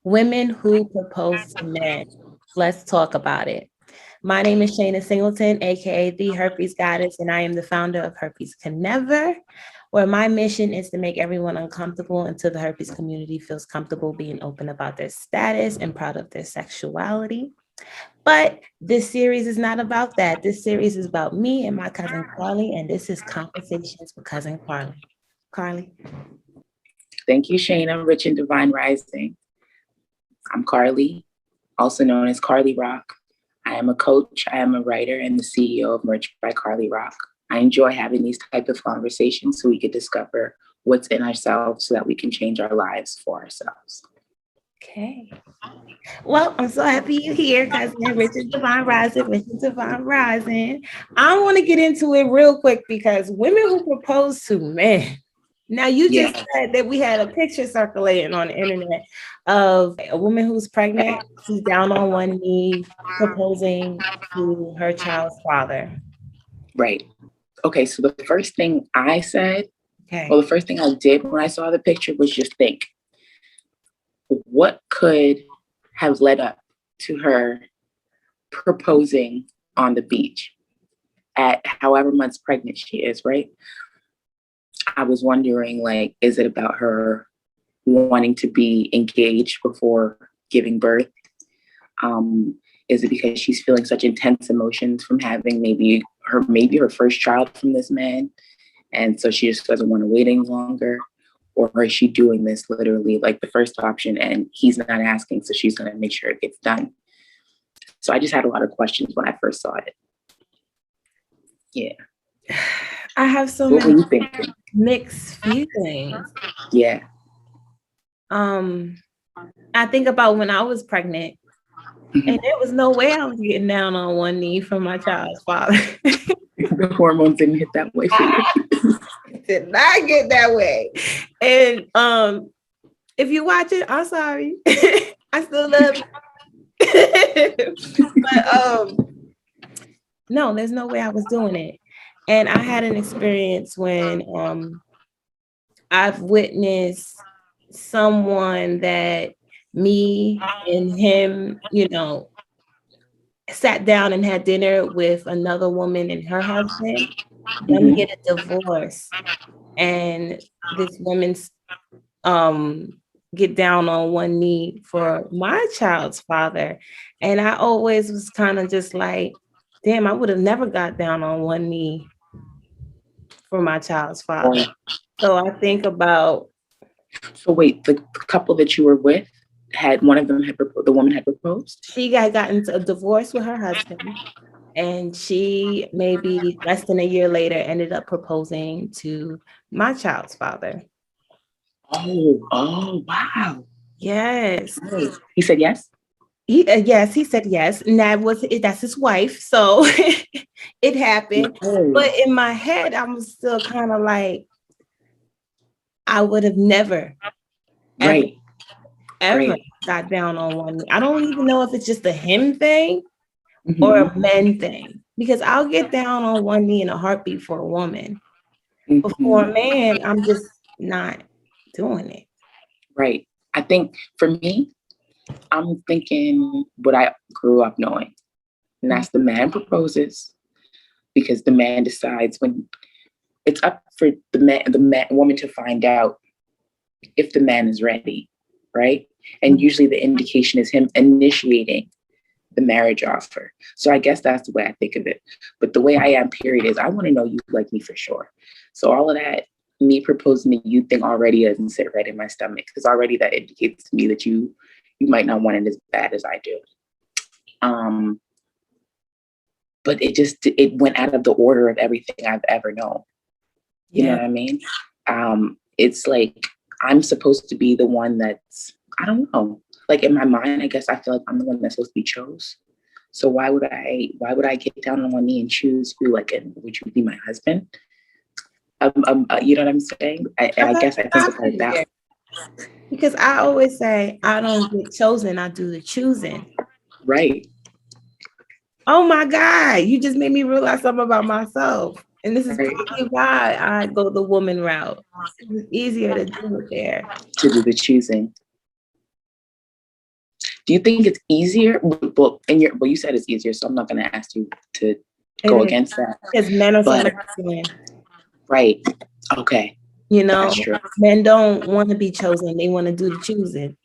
Women who propose to men. Let's talk about it. My name is Shayna Singleton, aka the Herpes Goddess, and I am the founder of Herpes Can Never, where my mission is to make everyone uncomfortable until the herpes community feels comfortable being open about their status and proud of their sexuality. But this series is not about that. This series is about me and my cousin Carlie, and this is Conversations with Cousin Carlie. Carlie. Thank you, Shayna, Rich and Divine Rising. I'm Carlie, also known as Carlie Rock. I am a coach, I am a writer, and the CEO of Merch by Carlie Rock. I enjoy having these type of conversations so we can discover what's in ourselves so that we can change our lives for ourselves. Okay. Well, I'm so happy you're here, cousin Richard Divine Rising, Richard Divine Rising. I want to get into it real quick because women who propose to men. Now, you just said that we had a picture circulating on the internet of a woman who's pregnant. She's down on one knee proposing to her child's father. Right. Okay, so the first thing I said, well, the first thing I did when I saw the picture was just think, what could have led up to her proposing on the beach at however months pregnant she is, right? I was wondering, like, is it about her wanting to be engaged before giving birth? Is it because she's feeling such intense emotions from having maybe her first child from this man, and so she just doesn't want to wait any longer? Or is she doing this literally like the first option and he's not asking, so she's going to make sure it gets done? So I just had a lot of questions when I first saw it. Yeah. I have so many mixed feelings. Yeah. I think about when I was pregnant, and there was no way I was getting down on one knee for my child's father. The hormones didn't hit that way for you. Did not get that way. And if you watch it, I'm sorry. I still love you. But no, there's no way I was doing it. And I had an experience when I've witnessed someone that me and him, sat down and had dinner with another woman and her husband, them get a divorce. And this woman's get down on one knee for my child's father. And I always was kind of just like, damn, I would have never got down on one knee for my child's father. So I think about. So wait, the couple that you were with, the woman had proposed? She got into a divorce with her husband. And she maybe less than a year later ended up proposing to my child's father. Oh, wow. Yes. He said yes? Yes, he said yes. And that's his wife. So it happened. But in my head, I'm still kind of like, I would have never, ever got down on one knee. I don't even know if it's just a him thing or a men thing, because I'll get down on one knee in a heartbeat for a woman. But for a man, I'm just not doing it. Right. I think for me, I'm thinking what I grew up knowing, and that's the man proposes because the man decides when it's up for the woman to find out if the man is ready, right? And usually the indication is him initiating the marriage offer. So I guess that's the way I think of it. But the way I am, period, is I want to know you like me for sure. So all of that, me proposing to you thing already doesn't sit right in my stomach, because already that indicates to me that you might not want it as bad as I do. But it went out of the order of everything I've ever known. You know what I mean? It's like I'm supposed to be the one that's, I don't know. Like in my mind, I guess I feel like I'm the one that's supposed to be chose. So why would I get down on one knee and choose you? Like, and would you be my husband? You know what I'm saying? I guess I think about that. Because I always say, I don't get chosen, I do the choosing. Right. Oh my God, you just made me realize something about myself. And this is probably why I go the woman route. It's easier to do it there. To do the choosing. Do you think it's easier? Well, you said it's easier, so I'm not going to ask you to go against that. Because men are so masculine. Right. Okay. You know, men don't want to be chosen. They want to do the choosing.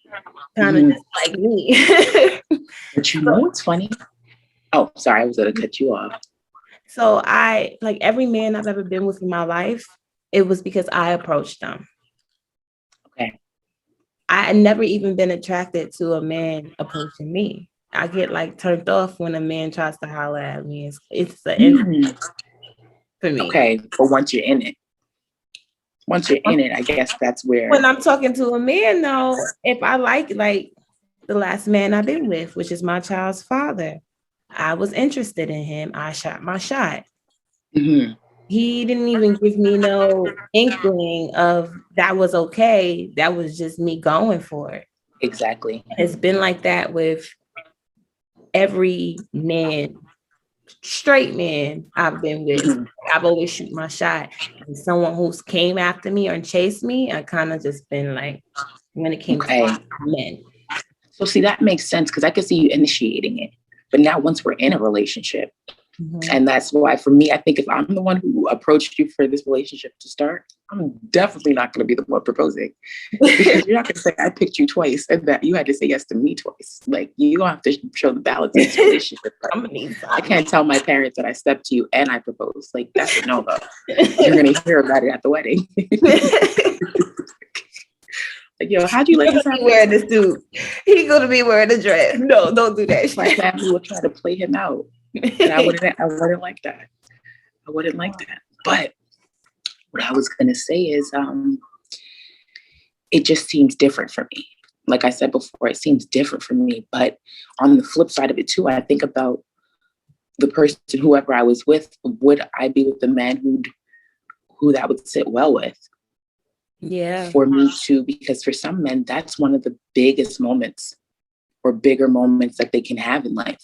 Kind of just like me. But you know what's funny? Oh, sorry, I was going to cut you off. So I, like every man I've ever been with in my life, it was because I approached them. Okay. I had never even been attracted to a man approaching me. I get like turned off when a man tries to holler at me. It's the for me. Okay, but once you're in it, I guess that's where. When I'm talking to a man, though, if I like the last man I've been with, which is my child's father, I was interested in him. I shot my shot. Mm-hmm. He didn't even give me no inkling of that was okay. That was just me going for it. Exactly. It's been like that with every man, straight man I've been with. Mm-hmm. I've always shoot my shot. And someone who's came after me or chased me, I kind of just been like, when it came to men. So see, that makes sense because I could see you initiating it. But now once we're in a relationship, and that's why for me, I think if I'm the one who approached you for this relationship to start, I'm definitely not going to be the one proposing because you're not going to say I picked you twice and that you had to say yes to me twice. Like you don't have to show the balance in this relationship. I can't tell my parents that I stepped to you and I proposed. Like that's a no-go. You're going to hear about it at the wedding. Like, yo, how'd you let him wear this suit? He gonna be wearing the dress. No, don't do that. My family would try to play him out. And I wouldn't like that. I wouldn't like that. But what I was gonna say is it just seems different for me. Like I said before, it seems different for me. But on the flip side of it too, I think about the person, whoever I was with, would I be with the man who that would sit well with? Yeah. For me too, because for some men, that's one of the biggest moments or bigger moments that they can have in life.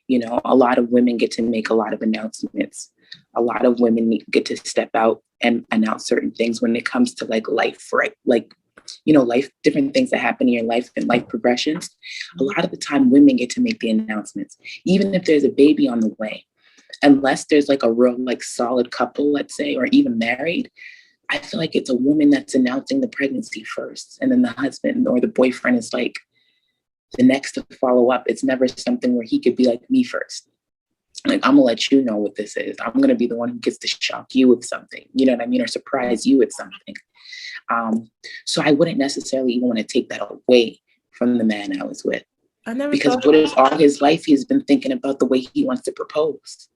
You know, a lot of women get to make a lot of announcements. A lot of women get to step out and announce certain things when it comes to like life, right? Like, you know, life, different things that happen in your life and life progressions. A lot of the time women get to make the announcements, even if there's a baby on the way, unless there's like a real like solid couple, let's say, or even married. I feel like it's a woman that's announcing the pregnancy first. And then the husband or the boyfriend is like the next to follow up. It's never something where he could be like me first. Like, I'm gonna let you know what this is. I'm gonna be the one who gets to shock you with something, you know what I mean? Or surprise you with something. So I wouldn't necessarily even want to take that away from the man I was with. Because what if all his life he's been thinking about the way he wants to propose?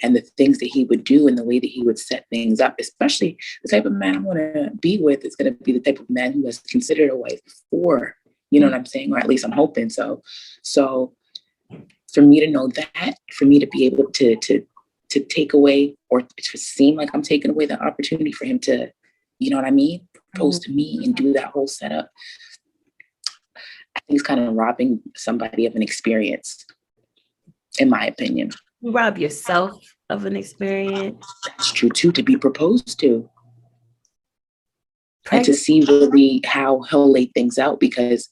And the things that he would do and the way that he would set things up, especially the type of man I want to be with is going to be the type of man who has considered a wife before, you know what I'm saying? Or at least I'm hoping so. So for me to know that, for me to be able to take away or to seem like I'm taking away the opportunity for him to, you know what I mean? Propose to me and do that whole setup. I think it's kind of robbing somebody of an experience, in my opinion. You rob yourself of an experience. That's true too, to be proposed to. And to see really how he'll lay things out, because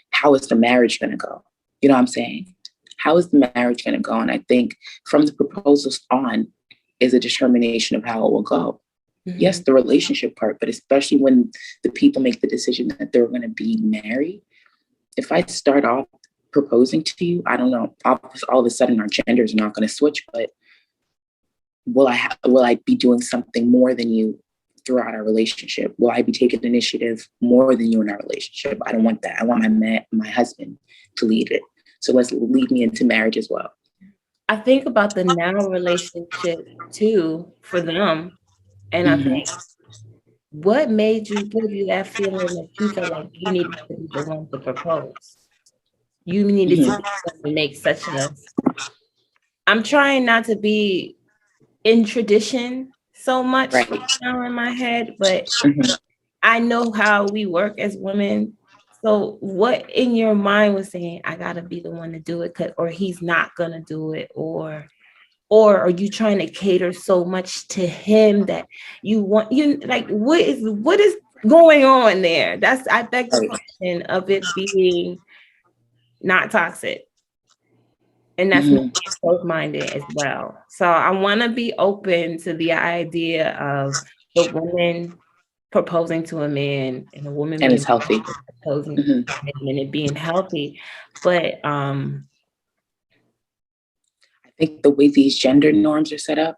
how is the marriage going to go? You know what I'm saying? How is the marriage going to go? And I think from the proposals on is a determination of how it will go. Mm-hmm. Yes, the relationship part, but especially when the people make the decision that they're going to be married. If I start off proposing to you, I don't know, all of a sudden our genders are not going to switch, but will I be doing something more than you throughout our relationship? Will I be taking initiative more than you in our relationship? I don't want that. I want my husband to lead it. So let's lead me into marriage as well. I think about the now relationship too for them. And I think, what made you give you that feeling that you felt like you needed to be the one to propose? You needed to make such a... I'm trying not to be in tradition so much now in my head, but I know how we work as women. So what in your mind was saying, I gotta be the one to do it, or he's not gonna do it, or are you trying to cater so much to him that what is going on there? I beg the question of it being not toxic. And that's close-minded as well. So I want to be open to the idea of the woman proposing to a man and a woman and being it's healthy, proposing to a man and it being healthy. But I think the way these gender norms are set up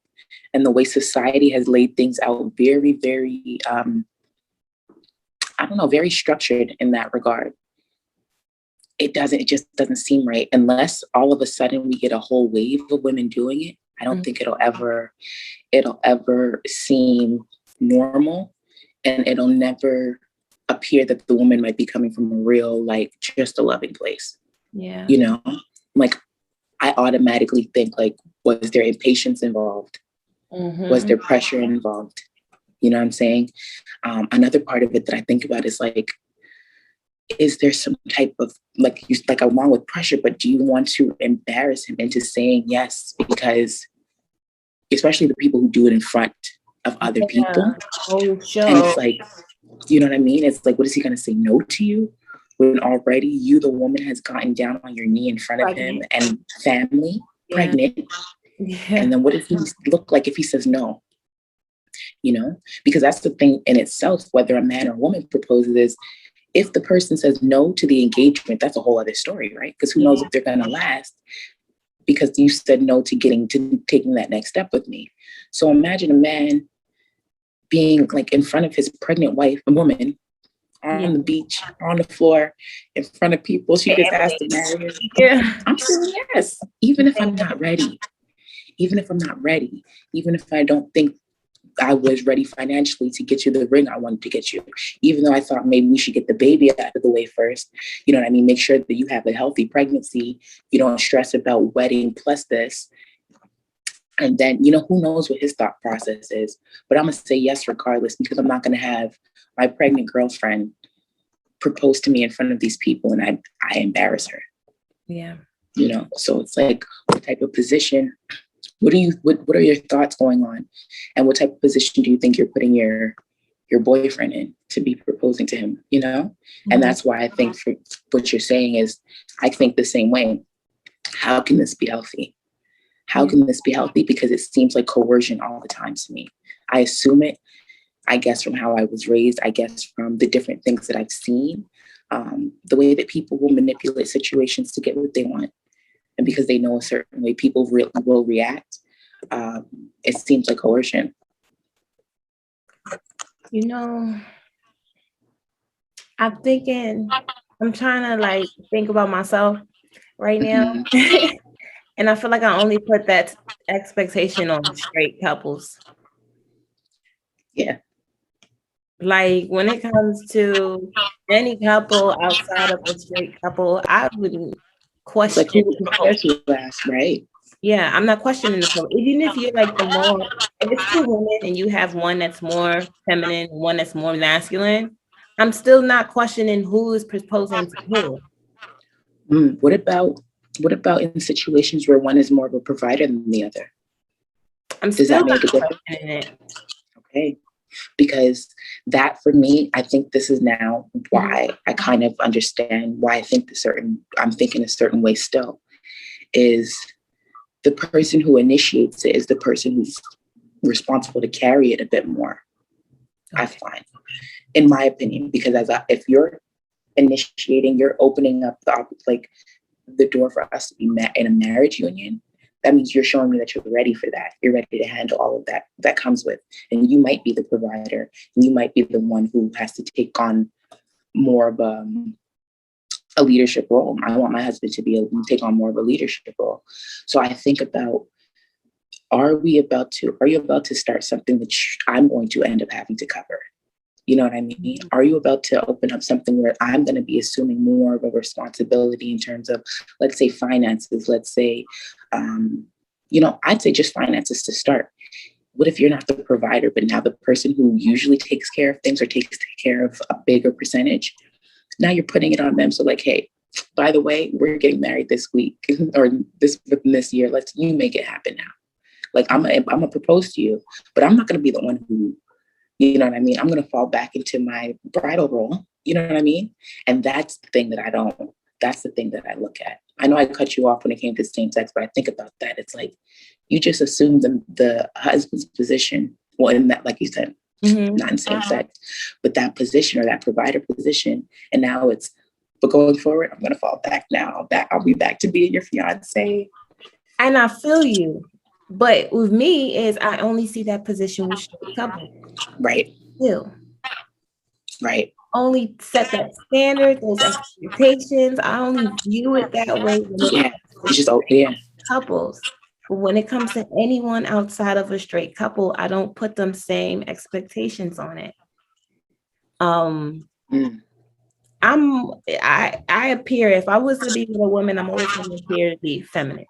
and the way society has laid things out very, very, very structured in that regard. It just doesn't seem right unless all of a sudden we get a whole wave of women doing it. I don't think it'll ever seem normal, and it'll never appear that the woman might be coming from a real, like, just a loving place. Yeah. You know, like, I automatically think, like, was there impatience involved? Was there pressure involved? You know what I'm saying? Another part of it that I think about is, like, is there some type of, like, along with pressure, but do you want to embarrass him into saying yes? Because especially the people who do it in front of other people. Oh, sure. And it's like, you know what I mean? It's like, what is he going to say no to you when already you, the woman, has gotten down on your knee in front of him and family, pregnant? Yeah. And then what does he look like if he says no? You know, because that's the thing in itself, whether a man or a woman proposes, is if the person says no to the engagement, that's a whole other story, right? Because who knows if they're going to last, because you said no to taking that next step with me. So imagine a man being, like, in front of his pregnant wife, a woman, on the beach, on the floor, in front of people. She just asked to marry her. Yeah. I'm saying yes, even if I'm not ready. Even if I'm not ready. Even if I don't think I was ready financially to get you the ring I wanted to get you, even though I thought maybe we should get the baby out of the way first. You know what I mean? Make sure that you have a healthy pregnancy. You don't stress about wedding plus this. And then, you know, who knows what his thought process is. But I'm going to say yes regardless, because I'm not going to have my pregnant girlfriend propose to me in front of these people and I embarrass her. Yeah. You know, so it's like, what type of position, what are your thoughts going on? And what type of position do you think you're putting your boyfriend in to be proposing to him, you know? Mm-hmm. And that's why I think for what you're saying is, I think the same way. How can this be healthy? How can this be healthy? Because it seems like coercion all the time to me. I assume it, I guess, from how I was raised, I guess from the different things that I've seen, the way that people will manipulate situations to get what they want. And because they know a certain way people will react, it seems like coercion. You know, I'm trying to, like, think about myself right now. Mm-hmm. And I feel like I only put that expectation on straight couples. Yeah. Like, when it comes to any couple outside of a straight couple, I wouldn't question. Like, who cares who laughs, right? Yeah, I'm not questioning the couple. Even if you're like if it's two women and you have one that's more feminine, one that's more masculine, I'm still not questioning who is proposing to who. What about in situations where one is more of a provider than the other? Does that make a difference? Okay. Because that, for me, I think this is now why I kind of understand why I think I'm thinking a certain way still, is the person who initiates it is the person who's responsible to carry it a bit more. Okay. I find, in my opinion, because if you're initiating, you're opening up the door for us to be in a marriage union. That means you're showing me that you're ready for that. You're ready to handle all of that comes with. And you might be the provider, and you might be the one who has to take on more of a leadership role. I want my husband to be able to take on more of a leadership role. So I think about, are you about to start something that I'm going to end up having to cover? You know what I mean? Are you about to open up something where I'm going to be assuming more of a responsibility in terms of, let's say, finances, let's say, I'd say just finances to start. What if you're not the provider, but now the person who usually takes care of things or takes care of a bigger percentage, now you're putting it on them. So, like, hey, by the way, we're getting married this week or within this year. You make it happen now. Like, I'm gonna propose to you, but I'm not going to be the one who, you know what I mean? I'm going to fall back into my bridal role. You know what I mean? And that's the thing that That's the thing that I look at. I know I cut you off when it came to same sex, but I think about that. It's like you just assume the husband's position. Well, in that, like you said, not in same sex, but that position or that provider position. And now it's, but going forward, I'm going to fall back now. I'll be back to being your fiance. And I feel you. But with me is I only see that position with straight couples. Right. Still. Right. Only set that standard, those expectations. I only view it that way when it it's just couples. But when it comes to anyone outside of a straight couple, I don't put them same expectations on it. I appear, if I was to be with a woman, I'm always going to appear to be feminine.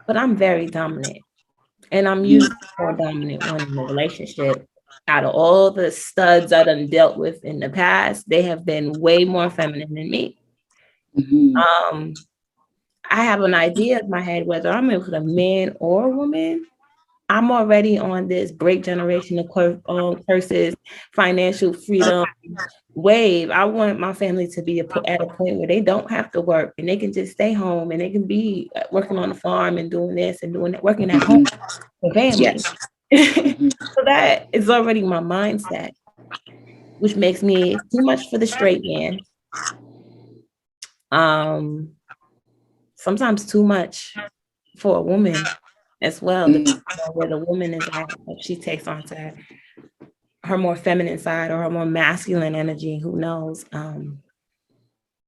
But I'm very dominant. And I'm usually more dominant one in the relationship. Out of all the studs I done dealt with in the past, they have been way more feminine than me. I have an idea in my head, whether I'm with a man or a woman, I'm already on this break generational curses, financial freedom wave. I want my family to be at a point where they don't have to work and they can just stay home and they can be working on the farm and doing this and doing that, working at home for family. So that is already my mindset, which makes me too much for the straight man. Sometimes too much for a woman as well, depending on where the woman is at, if she takes on to her more feminine side or her more masculine energy, who knows?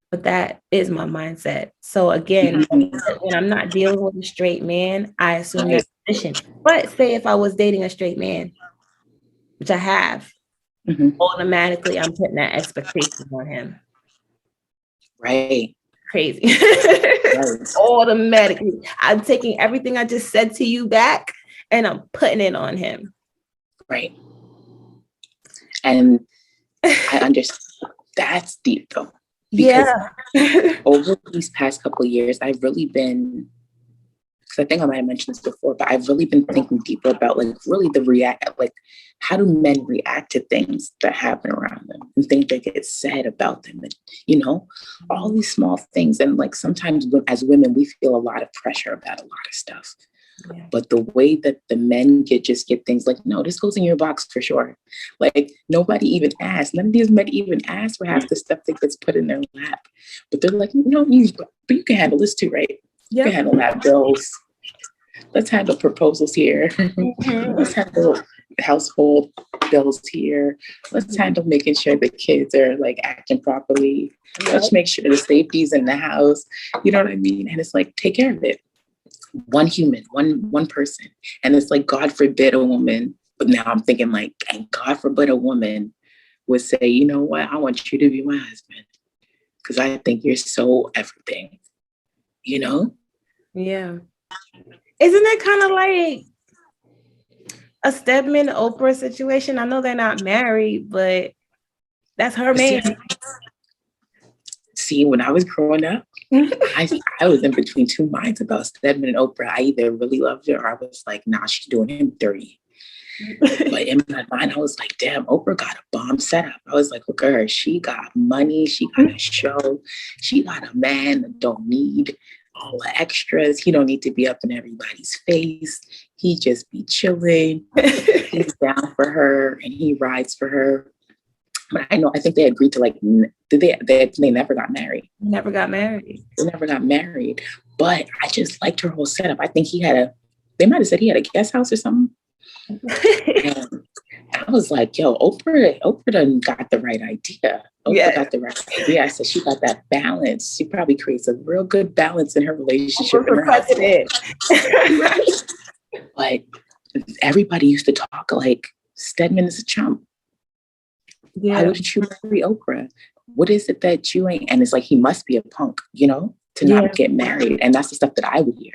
But that is my mindset. So again, when I'm not dealing with a straight man, I assume that position. But say if I was dating a straight man, which I have, automatically I'm putting that expectation on him. Right. Crazy. Automatically. I'm taking everything I just said to you back and I'm putting it on him. Right. And I understand. That's deep though. Because over these past couple of years, I've really been, because I think I might have mentioned this before, but I've really been thinking deeper about like really how do men react to things that happen around them and things that get said about them, and all these small things. And like sometimes as women, we feel a lot of pressure about a lot of stuff. But the way that the men just get things like, no, this goes in your box for sure. Like nobody even asked. None of these men even asked for half the stuff that gets put in their lap. But they're like, but you can handle this too, right? You can handle that bills. Let's handle proposals here. Let's handle household bills here. Let's handle making sure the kids are like acting properly. Let's make sure the safety's in the house. You know what I mean? And it's like, take care of it. One human, one person. And it's like, God forbid a woman, but now I'm thinking like, and God forbid a woman would say, you know what, I want you to be my husband because I think you're so everything, Yeah. Isn't it kind of like a Stedman Oprah situation? I know they're not married, but that's her man. See, when I was growing up, I was in between two minds about Stedman and Oprah. I either really loved her or I was like, nah, she's doing him dirty. But in my mind, I was like, damn, Oprah got a bomb setup. I was like, look at her. She got money. She got a show. She got a man that don't need all the extras. He don't need to be up in everybody's face. He just be chilling. He's down for her and he rides for her. But I think they agreed to they never got married. They never got married. But I just liked her whole setup. I think they might have said he had a guest house or something. And I was like, yo, Oprah done got the right idea. Oprah got the right idea. I said she got that balance. She probably creates a real good balance in her relationship. But everybody used to talk like Stedman is a chump. Why wouldn't you marry Oprah? What is it that you ain't? And it's like, he must be a punk, to not get married. And that's the stuff that I would hear.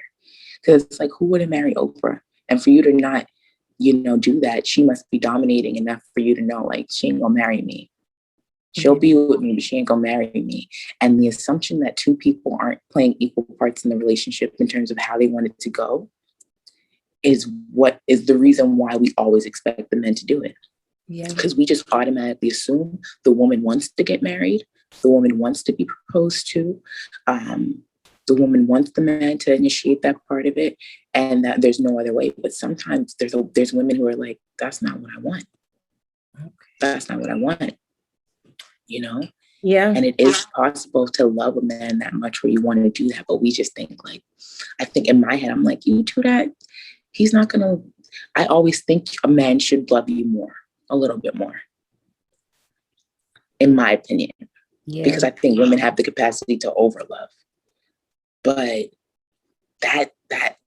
Because it's like, who wouldn't marry Oprah? And for you to not, do that, she must be dominating enough for you to know, like, she ain't gonna marry me. She'll be with me, but she ain't gonna marry me. And the assumption that two people aren't playing equal parts in the relationship in terms of how they want it to go is what is the reason why we always expect the men to do it. Because we just automatically assume the woman wants to get married, The woman wants to be proposed to. The woman wants the man to initiate that part of it, and that there's no other way. But sometimes there's women who are like, that's not what I want. That's not what I want. You know? Yeah. And it is possible to love a man that much where you want to do that. But we just think like, I think in my head, I'm like, you do that, he's not going to. I always think a man should love you more, a little bit more, in my opinion. Yeah. Because I think women have the capacity to overlove. But that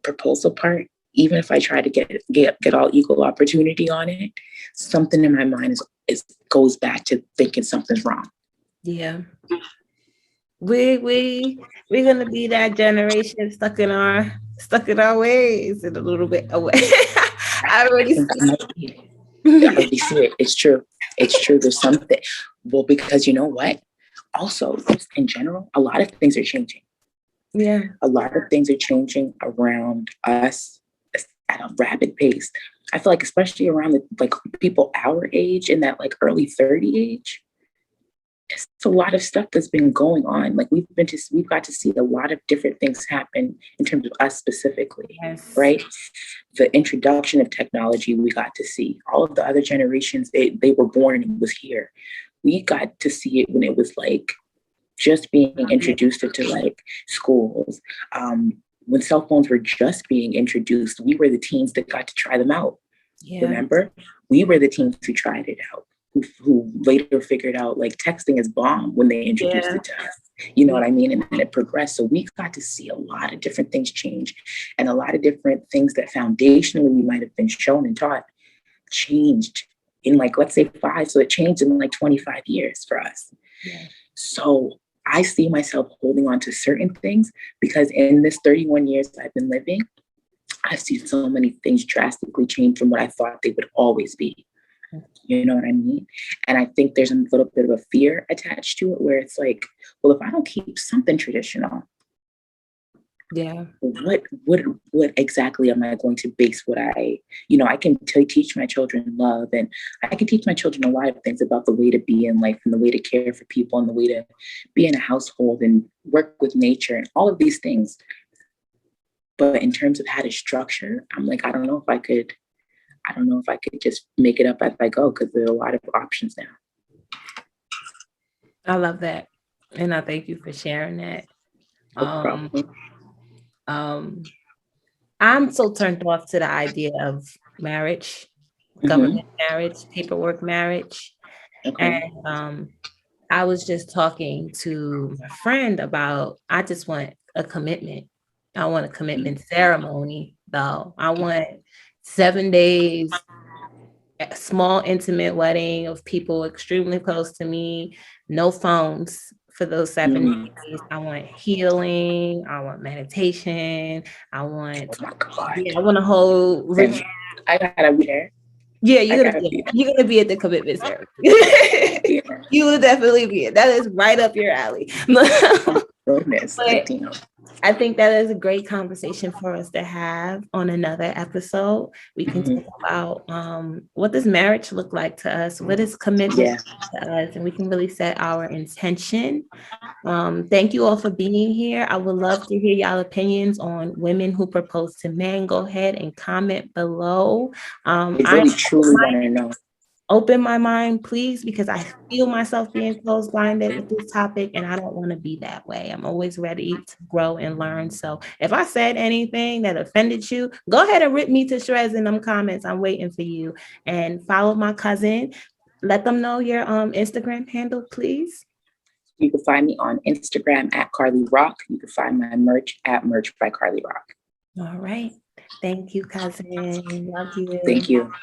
proposal part, even if I try to get all equal opportunity on it, something in my mind is goes back to thinking something's wrong. Yeah. We're gonna be that generation stuck in our ways and a little bit away. I already see it. I already see it. It's true. It's true. There's something. Well, because you know what? Also, just in general, a lot of things are changing. Yeah. A lot of things are changing around us at a rapid pace. I feel like especially around the like people our age in that like early 30 age, it's a lot of stuff that's been going on. Like we've got to see a lot of different things happen in terms of us specifically. Yes. Right? The introduction of technology, we got to see. All of the other generations, they were born and it was here. We got to see it when it was like just being introduced into like schools. When cell phones were just being introduced, we were the teens that got to try them out. Yeah. Remember? We were the teens who tried it out, who later figured out like texting is bomb when they introduced it to us. You know what I mean? And then it progressed. So we got to see a lot of different things change, and a lot of different things that foundationally we might have been shown and taught changed in like, let's say 5. So it changed in like 25 years for us. Yeah. So I see myself holding on to certain things because in this 31 years I've been living, I've seen so many things drastically change from what I thought they would always be. You know what I mean? And I think there's a little bit of a fear attached to it where it's like, well, if I don't keep something traditional, yeah, what exactly am I going to base what I can teach my children love, and I can teach my children a lot of things about the way to be in life and the way to care for people and the way to be in a household and work with nature and all of these things. But in terms of how to structure, I'm like, I don't know if I could just make it up as I go, because there are a lot of options now. I love that. And I thank you for sharing that. No problem. I'm so turned off to the idea of marriage, government marriage, paperwork marriage. Okay. And I was just talking to my friend about, I just want a commitment. I want a commitment ceremony, though. I want 7 days, a small, intimate wedding of people extremely close to me, no phones for those 7 days. I want healing. I want meditation. I want, I want a whole ritual. I gotta be there. Yeah, you're gonna be at the commitment ceremony. You will definitely be. That is right up your alley. Goodness, I think that is a great conversation for us to have on another episode. We can talk about what does marriage look like to us? What is commitment to us? And we can really set our intention. Thank you all for being here. I would love to hear y'all opinions on women who propose to men. Go ahead and comment below. I truly want to know. Open my mind, please, because I feel myself being closed-minded with this topic, and I don't want to be that way. I'm always ready to grow and learn. So if I said anything that offended you, go ahead and rip me to shreds in them comments. I'm waiting for you. And follow my cousin. Let them know your Instagram handle, please. You can find me on Instagram at Carlie Rock. You can find my merch at Merch by Carlie Rock. All right. Thank you, cousin. Love you. Thank you.